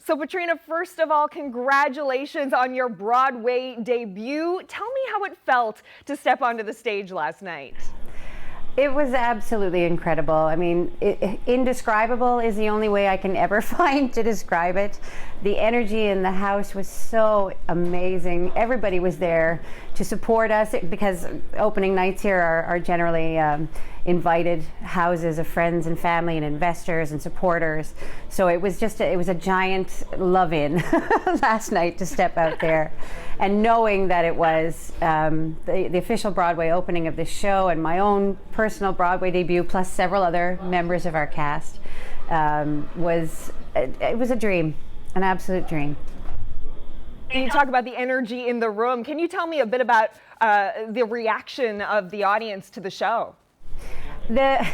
So Petrina, first of all, congratulations on your Broadway debut. Tell me how it felt to step onto the stage last night. It was absolutely incredible. I mean, indescribable is the only way I can ever find to describe it. The energy in the house was so amazing. Everybody was there to support us because opening nights here are generally invited houses of friends and family and investors and supporters. So it was just it was a giant love-in last night to step out there. And knowing that it was the official Broadway opening of the show and my own personal Broadway debut, plus several other members of our cast, was a dream, an absolute dream. And you talk about the energy in the room. Can you tell me a bit about the reaction of the audience to the show? The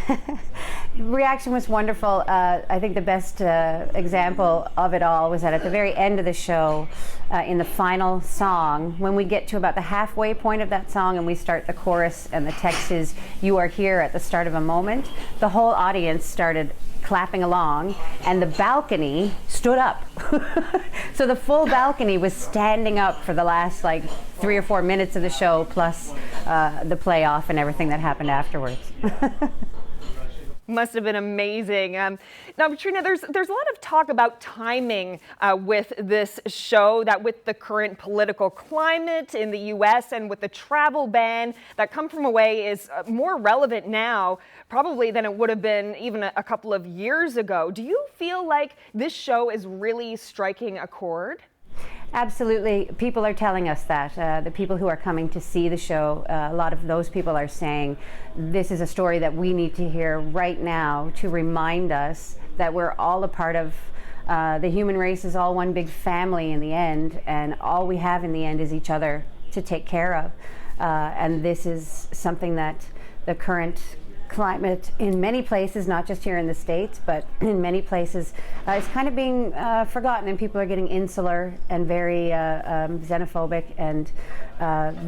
reaction was wonderful. I think the best example of it all was that at the very end of the show, in the final song, when we get to about the halfway point of that song and we start the chorus and the text is, "You are here at the start of a moment," the whole audience started clapping along and the balcony stood up. So the full balcony was standing up for the last like 3 or 4 minutes of the show, plus the playoff and everything that happened afterwards. Must have been amazing. Now, Petrina, there's a lot of talk about timing with this show, that with the current political climate in the U.S. and with the travel ban that Come From Away is more relevant now probably than it would have been even a couple of years ago. Do you feel like this show is really striking a chord? Absolutely. People are telling us that. The people who are coming to see the show, a lot of those people are saying this is a story that we need to hear right now to remind us that we're all a part of the human race is all one big family in the end, and all we have in the end is each other to take care of. And this is something that the current climate in many places, not just here in the States, but in many places, is kind of being forgotten, and people are getting insular and very xenophobic. And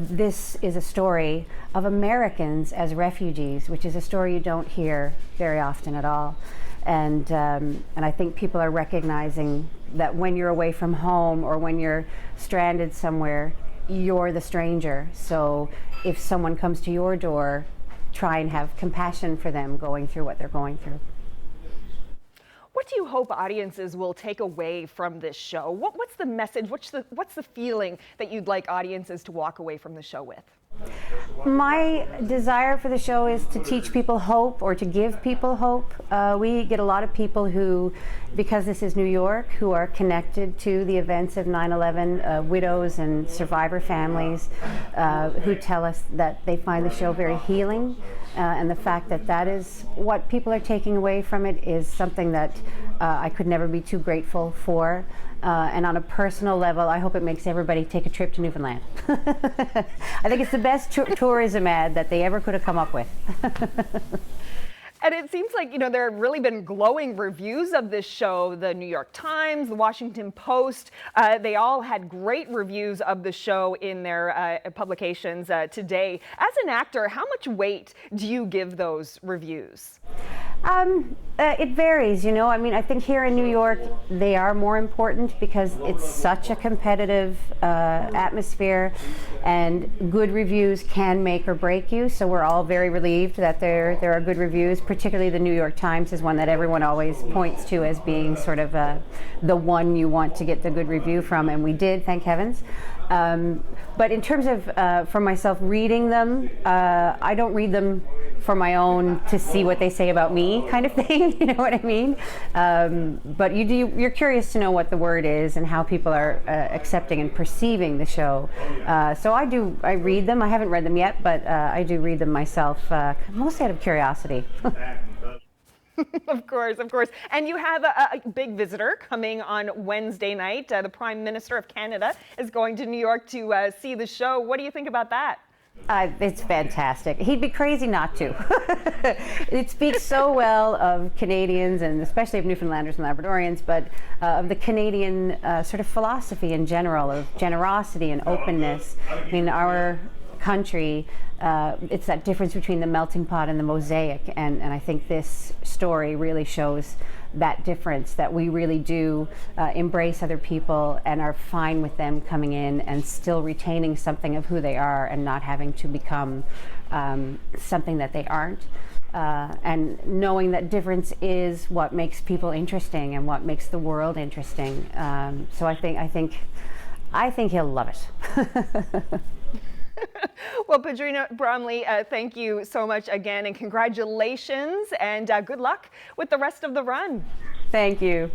this is a story of Americans as refugees, which is a story you don't hear very often at all. And I think people are recognizing that when you're away from home or when you're stranded somewhere, you're the stranger. So if someone comes to your door, try and have compassion for them going through what they're going through. What do you hope audiences will take away from this show? What's the message? What's the feeling that you'd like audiences to walk away from the show with? My desire for the show is to teach people hope, or to give people hope. We get a lot of people who, because this is New York, who are connected to the events of 9/11, widows and survivor families, who tell us that they find the show very healing. And the fact that that is what people are taking away from it is something that I could never be too grateful for. And on a personal level, I hope it makes everybody take a trip to Newfoundland. I think it's the best tourism ad that they ever could have come up with. And it seems like, there have really been glowing reviews of this show. The New York Times, the Washington Post, they all had great reviews of the show in their publications today. As an actor, how much weight do you give those reviews? It varies, I mean, I think here in New York, they are more important because it's such a competitive atmosphere, and good reviews can make or break you. So we're all very relieved that there are good reviews. Particularly the New York Times is one that everyone always points to as being sort of the one you want to get the good review from, and we did, thank heavens. But in terms of, for myself, reading them, I don't read them for my own to see what they say about me kind of thing, you know what I mean? But you're curious to know what the word is and how people are accepting and perceiving the show. So I read them. I haven't read them yet, but I do read them myself, mostly out of curiosity. Of course. And you have a big visitor coming on Wednesday night. The Prime Minister of Canada is going to New York to see the show. What do you think about that? It's fantastic. He'd be crazy not to. It speaks so well of Canadians, and especially of Newfoundlanders and Labradorians, but of the Canadian sort of philosophy in general, of generosity and openness. I mean, our country, it's that difference between the melting pot and the mosaic, and I think this story really shows that difference, that we really do embrace other people and are fine with them coming in and still retaining something of who they are and not having to become something that they aren't. And knowing that difference is what makes people interesting and what makes the world interesting. So I think he'll love it. Well, Petrina Bromley, thank you so much again, and congratulations, and good luck with the rest of the run. Thank you.